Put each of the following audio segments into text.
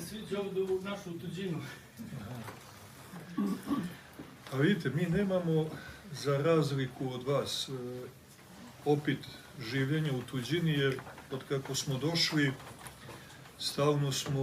se sviđa ovdje u našu tuđinu. A vidite, mi nemamo, za razliku od vas, opit življenja u tuđini, jer od kako smo došli, stalno smo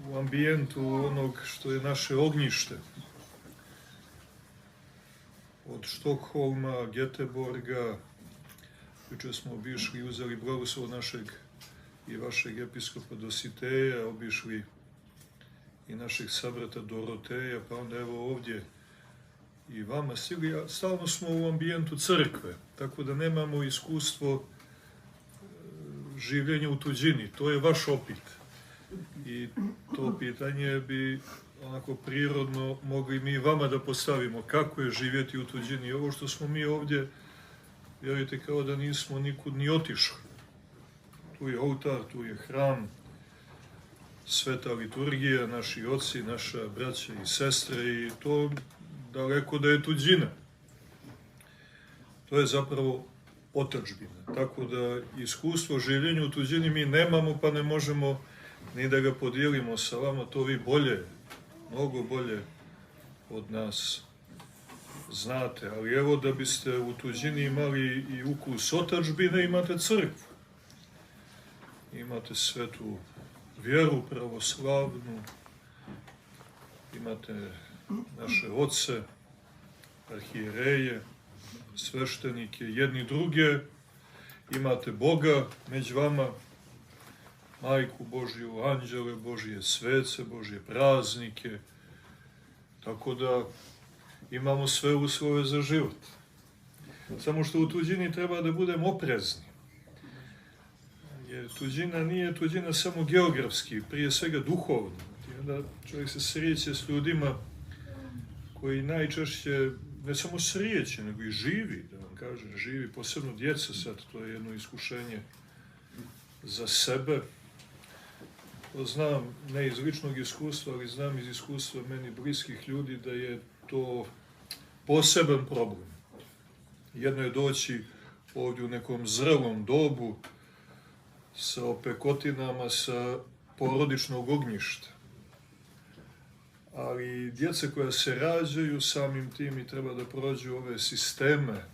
u ambijentu onog što je naše ognjište. Od Štokholma, Göteborga, jučer smo obišli i uzeli blagoslov našeg i vašeg episkopa Dositeja, obišli i našeg sabrata Doroteja, pa onda evo ovdje i vama stigli. Stalno smo u ambijentu crkve, tako da nemamo iskustvo življenja u tuđini. To je vaš opit. I to pitanje bi onako prirodno mogli mi vama da postavimo. Kako je živjeti u tuđini? I ovo što smo mi ovdje, vjerujte, kao da nismo nikud ni otišli. Tu je oltar, tu je hram, sveta liturgija, naši oci, naša braća i sestre, i to daleko da je tuđina. To je zapravo otadžbina. Tako da iskustvo življenja u tuđini mi nemamo, pa ne možemo ni da ga podijelimo sa vama. To vi bolje, mnogo bolje od nas znate. Ali evo, da biste u tuđini imali i ukus otadžbine, imate crkvu. Imate svetu vjeru pravoslavnu, imate naše oce, arhijereje, sveštenike, jedni druge, imate Boga među vama, Majku Božju, anđele Božje, svece Božje, praznike, tako da imamo sve uslove za život. Samo što u tuđini treba da budemo oprezni. Jer tuđina nije tuđina samo geografski, prije svega duhovno. I onda čovjek se sreće s ljudima koji najčešće ne samo sreće, nego i živi, da vam kažem, živi, posebno djeca sad, to je jedno iskušenje za sebe. To znam ne iz ličnog iskustva, ali znam iz iskustva meni bliskih ljudi da je to poseban problem. Jedno je doći ovdje u nekom zrelom dobu, sa opekotinama, sa porodičnog ognjišta. Ali djeca koja se rađaju, samim tim i treba da prođu ove sisteme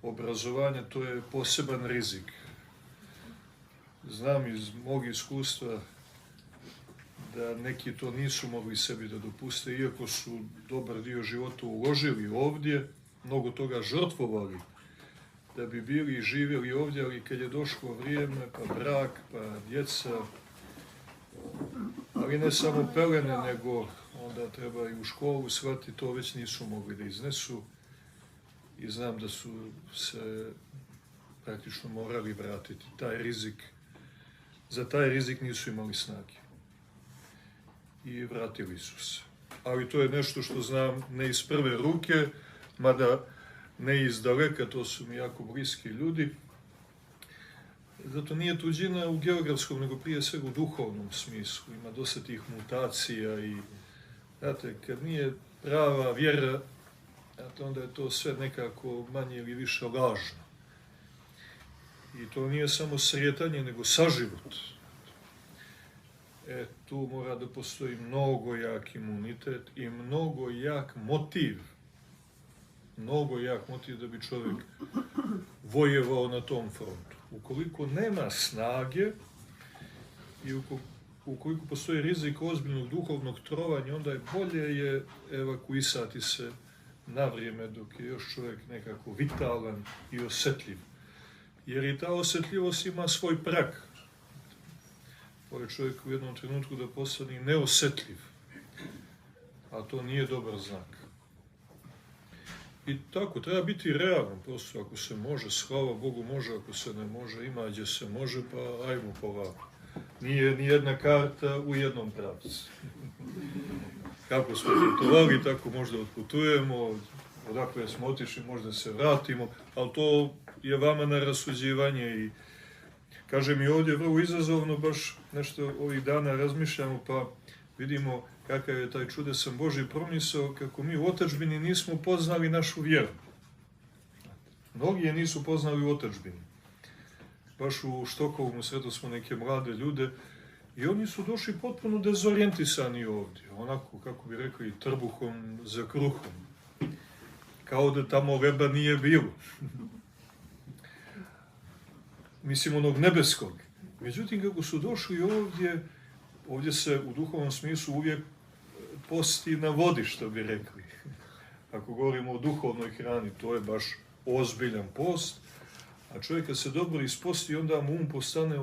obrazovanja, to je poseban rizik. Znam iz mog iskustva da neki to nisu mogli sebi da dopuste, iako su dobar dio života uložili ovdje, mnogo toga žrtvovali da bi bili i živjeli ovdje, ali kad je došlo vrijeme, pa brak, pa djeca, ali ne samo pelene, nego onda treba i u školu shvatiti, to već nisu mogli da iznesu i znam da su se praktično morali vratiti. Za taj rizik nisu imali snage i vratili su se. Ali to je nešto što znam ne iz prve ruke, mada ne iz daleka, to su mi jako bliski ljudi. Zato nije tuđina u geografskom, nego prije svega u duhovnom smislu. Ima dosta tih mutacija i, znate, kad nije prava vjera, onda je to sve nekako manje ili više lažno. I to nije samo sretanje, nego saživot. Tu mora da postoji mnogo jak imunitet i mnogo jak motiv. Mnogo jak motiv da bi čovjek vojevao na tom frontu. Ukoliko nema snage i ukoliko postoji rizik ozbiljnog duhovnog trovanja, onda je bolje evakuisati se na vrijeme dok je još čovjek nekako vitalan i osjetljiv. Jer i ta osjetljivost ima svoj prag. Može čovjek u jednom trenutku da postane neosjetljiv, a to nije dobar znak. I tako, treba biti realan, prosto ako se može, slava Bogu može, ako se ne može, ima gdje se može, pa ajmo polako. Nije ni jedna karta u jednom pravcu. Kako smo putovali, tako možda otputujemo, odakle smo otišli, možda se vratimo, ali to je vama na rasuđivanje i kažem i ovdje vrlo izazovno, baš nešto ovih dana razmišljamo, pa vidimo kakav je taj čudesan Božji promisao, kako mi u otadžbini nismo poznali našu vjeru. Mnogi je nisu poznali u otadžbini. Baš u Štokholmu sretali smo neke mlade ljude I oni su došli potpuno dezorijentisani ovdje, onako, kako bi rekli, trbuhom za kruhom. Kao da tamo leba nije bilo. Mislim, onog nebeskog. Međutim, kako su došli ovdje se u duhovnom smislu uvijek posti na vodi, što bi rekli. Ako govorimo o duhovnoj hrani, to je baš ozbiljan post, a čovjek kad se dobro isposti, onda mu postane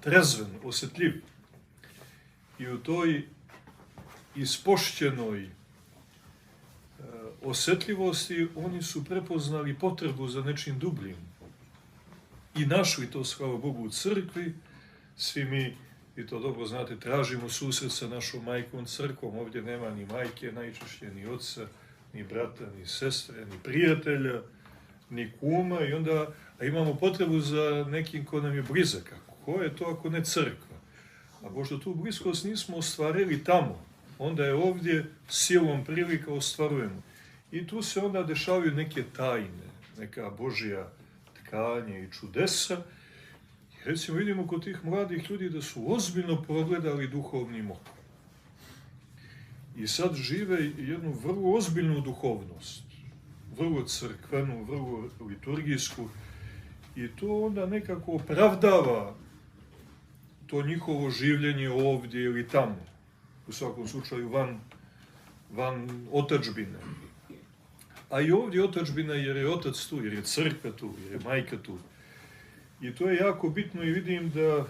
trezven, osjetljiv. I u toj ispošćenoj osjetljivosti oni su prepoznali potrebu za nečim dubljim. I našli to, slava Bogu, u crkvi. Svi mi, vi to dobro znate, tražimo susret sa našom majkom crkvom. Ovdje nema ni majke, najčešće ni oca, ni brata, ni sestre, ni prijatelja, ni kuma. I onda imamo potrebu za nekim ko nam je blizak. Ko je to ako ne crkva? A pošto tu bliskost nismo ostvarili tamo, onda je ovdje silom prilika ostvarujemo. I tu se onda dešavaju neke tajne, neka Božja tkanje i čudesa. I recimo vidimo kod tih mladih ljudi da su ozbiljno progledali duhovnim okom. I sad žive jednu vrlo ozbiljnu duhovnost, vrlo crkvenu, vrlo liturgijsku. I to onda nekako opravdava to njihovo življenje ovdje ili tamo. U svakom slučaju van otadžbine. A i ovdje otadžbina jer je otac tu, jer je crkva tu, jer je majka tu. I to je jako bitno i vidim da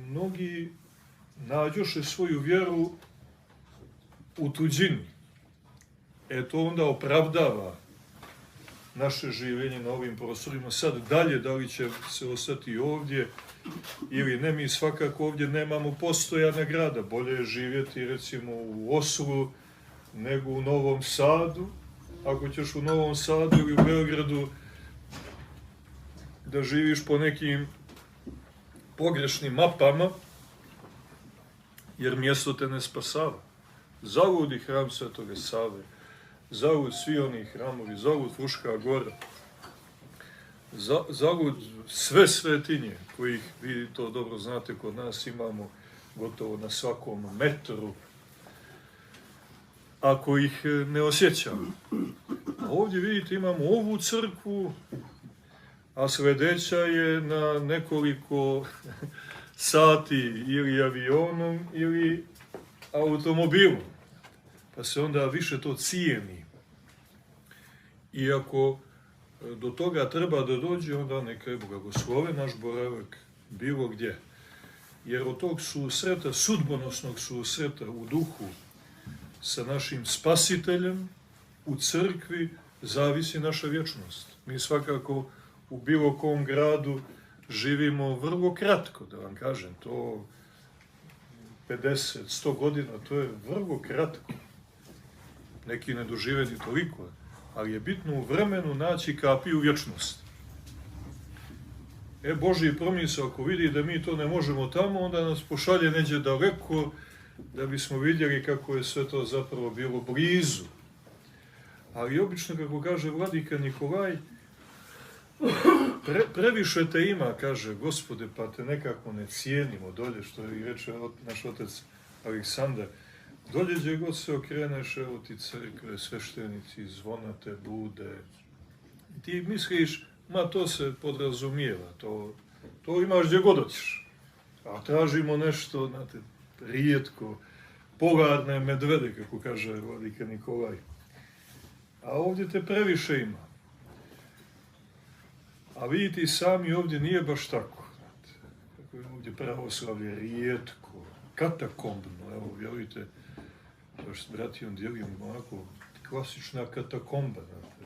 mnogi nađoše svoju vjeru u tuđini. To onda opravdava naše življenje na ovim prostorima. Sad dalje, da li će se ostati ovdje ili ne, mi svakako ovdje nemamo postojana grada. Bolje je živjeti recimo u Oslu nego u Novom Sadu. Ako ćeš u Novom Sadu ili u Beogradu da živiš po nekim pogrešnim mapama, jer mjesto te ne spasava. Zalud i hram Svetoga Save, zalud svi oni hramovi, zalud Fruška Gora, zalud sve svetinje, kojih vi to dobro znate, kod nas imamo gotovo na svakom metru, ako ih ne osjećamo. A ovdje vidite imamo ovu crkvu, a sledeća je na nekoliko sati ili avionom ili automobilom. Pa se onda više to cijeni. I ako do toga treba da dođe, onda neka je blagoslove naš boravak bilo gdje. Jer od tog susreta, sudbonosnog susreta u duhu sa našim spasiteljem u crkvi zavisi naša vječnost. Mi svakako u bilo kom gradu živimo vrlo kratko, da vam kažem, to 50, 100 godina, to je vrlo kratko. Neki ne dožive ni toliko, ali je bitno u vremenu naći kapiju vječnosti. Božji promisao, ako vidi da mi to ne možemo tamo, onda nas pošalje neđe daleko, da bismo vidjeli kako je sve to zapravo bilo blizu. Ali obično, kako kaže vladika Nikolaj, previše te ima, kaže, Gospode, pa te nekako ne cijenimo dolje, što je i reče naš otac Aleksandar. Dolje gdje god se okreneš, evo ti crkve, sveštenici, zvona te bude. I ti misliš, ma to se podrazumijeva, to imaš gdje god hoćeš. A tražimo nešto, znate, rijetko, polarne medvede, kako kaže vladika Nikolaj. A ovdje te previše ima. A vidite i sami ovdje nije baš tako. Znate, kako je ovdje pravoslavlje rijetko, katakombno, evo, vjerujte, baš s bratijom dijelim onako klasična katakomba. Znate,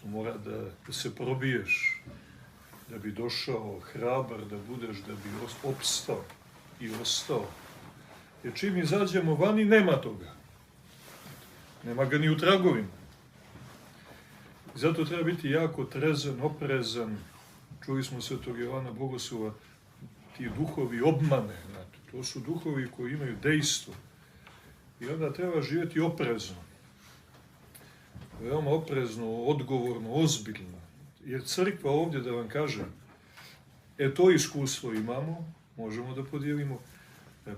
mora da se probiješ, da bi došao hrabar, da budeš, da bi opstao i ostao. Jer čim izađemo vani, nema toga. Nema ga ni u tragovima. Zato treba biti jako trezan, oprezan. Čuli smo svetog Jovana Bogoslova, ti duhovi obmane. Znate, to su duhovi koji imaju dejstvo. I onda treba živjeti oprezno. Veoma oprezno, odgovorno, ozbiljno. Jer crkva ovdje, da vam kažem, to iskustvo imamo, možemo da podijelimo.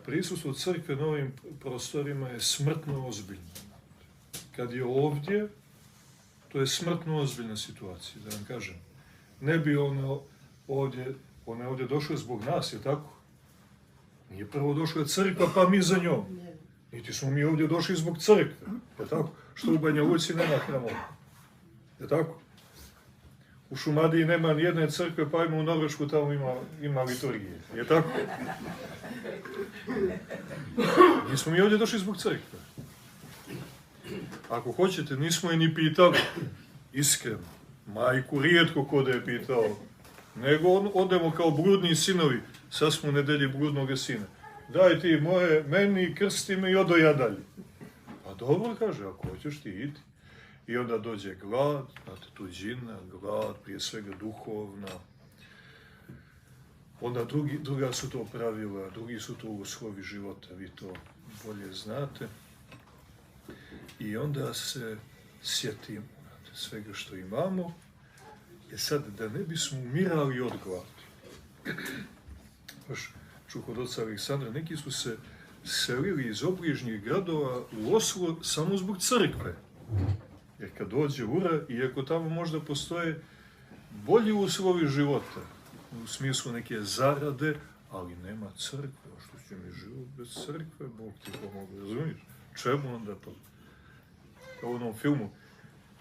Prisustvo crkve na ovim prostorima je smrtno ozbiljno. Kad je ovdje, to je smrtno ozbiljna situacija, da vam kažem. Ne bi ona je ovdje došla zbog nas, je tako? Nije prvo došla crkva, pa mi za njom. Niti smo mi ovdje došli zbog crkve, je tako? Što u Banja Luci nema hramova, je tako? U Šumadiji nema nijedne crkve, pa ima u Norvešku, tamo ima liturgije, je tako? Nismo mi ovdje došli zbog crkve. Ako hoćete, nismo je ni pitali, iskreno. Majku rijetko ko da je pitao, nego odemo kao bludni sinovi, sad smo u nedelji bludnog sina. Daj ti meni, krsti me i odo dalje. Pa dobro, kaže, ako hoćeš ti idi. I onda dođe glad, znate, tuđina, glad, prije svega duhovna. Onda druga su to pravila, drugi su to uslovi života, vi to bolje znate. I onda se sjetimo svega što imamo, sad da ne bismo umirali od gladi. Baš čuh od oca Aleksandra, neki su se selili iz obližnjih gradova u Oslo samo zbog crkve. Jer kad dođe ura, iako tamo možda postoje bolji uslovi života, u smislu neke zarade, ali nema crkve. A što će mi život bez crkve? Bog ti pomogu, razumiješ? Čemu onda to? Kao u onom filmu,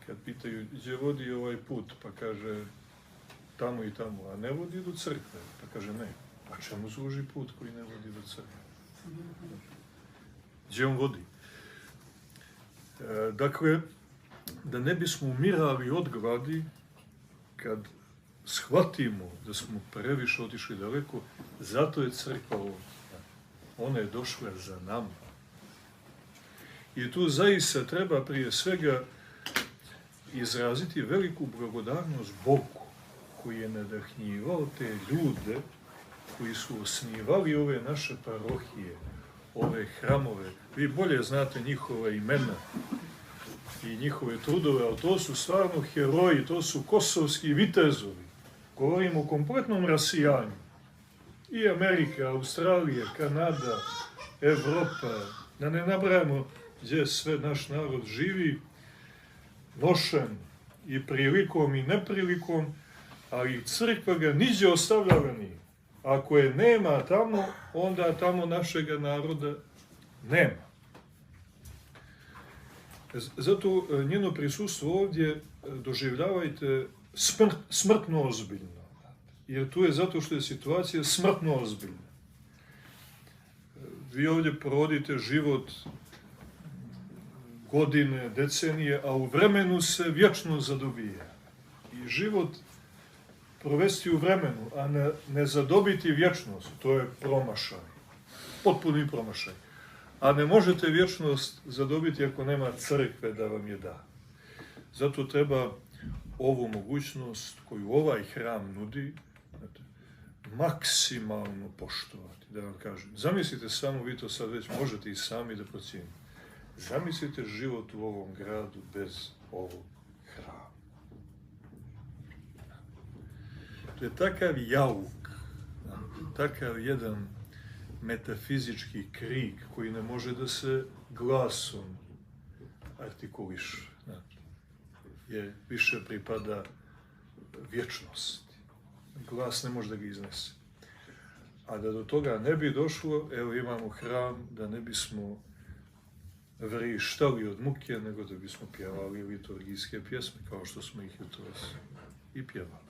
kad pitaju gdje vodi ovaj put, pa kaže tamo i tamo, a ne vodi do crkve. Pa kaže ne, pa čemu služi put koji ne vodi do crkve? Gdje on vodi? Dakle, da ne bismo umirali od gladi, kad shvatimo da smo previše otišli daleko, zato je crkva ovdje. Ona je došla za nama. I tu zaista treba prije svega izraziti veliku blagodarnost Bogu, koji je nadahnjivao te ljude koji su osnivali ove naše parohije, ove hramove. Vi bolje znate njihova imena i njihove trudove, ali to su stvarno heroji, to su kosovski vitezovi. Govorimo o kompletnom rasijanju. I Amerika, Australija, Kanada, Evropa, da ne nabrajamo gdje sve naš narod živi, nošen i prilikom i neprilikom, ali crkva ga niđe ostavljala nije. Ako je nema tamo, onda tamo našega naroda nema. Zato njeno prisustvo ovdje doživljavajte smrtno ozbiljno. Jer tu je zato što je situacija smrtno ozbiljna. Vi ovdje provodite život godine, decenije, a u vremenu se vječno zadobija. I život provesti u vremenu, a ne zadobiti vječnost, to je promašaj. Potpuni promašaj. A ne možete vječnost zadobiti ako nema crkve da vam je da. Zato treba ovu mogućnost koju ovaj hram nudi, maksimalno poštovati, da vam kažem. Zamislite samo, vi to sad već možete i sami da procijenite. Zamislite život u ovom gradu bez ovog hrama. To je takav jauk, takav jedan metafizički krik koji ne može da se glasom artikuliše. Jer više pripada vječnosti. Glas ne može da ga iznese. A da do toga ne bi došlo, evo imamo hram da ne bismo vrištali od muke, nego da bismo pjevali liturgijske pjesme, kao što smo ih jutros i pjevali.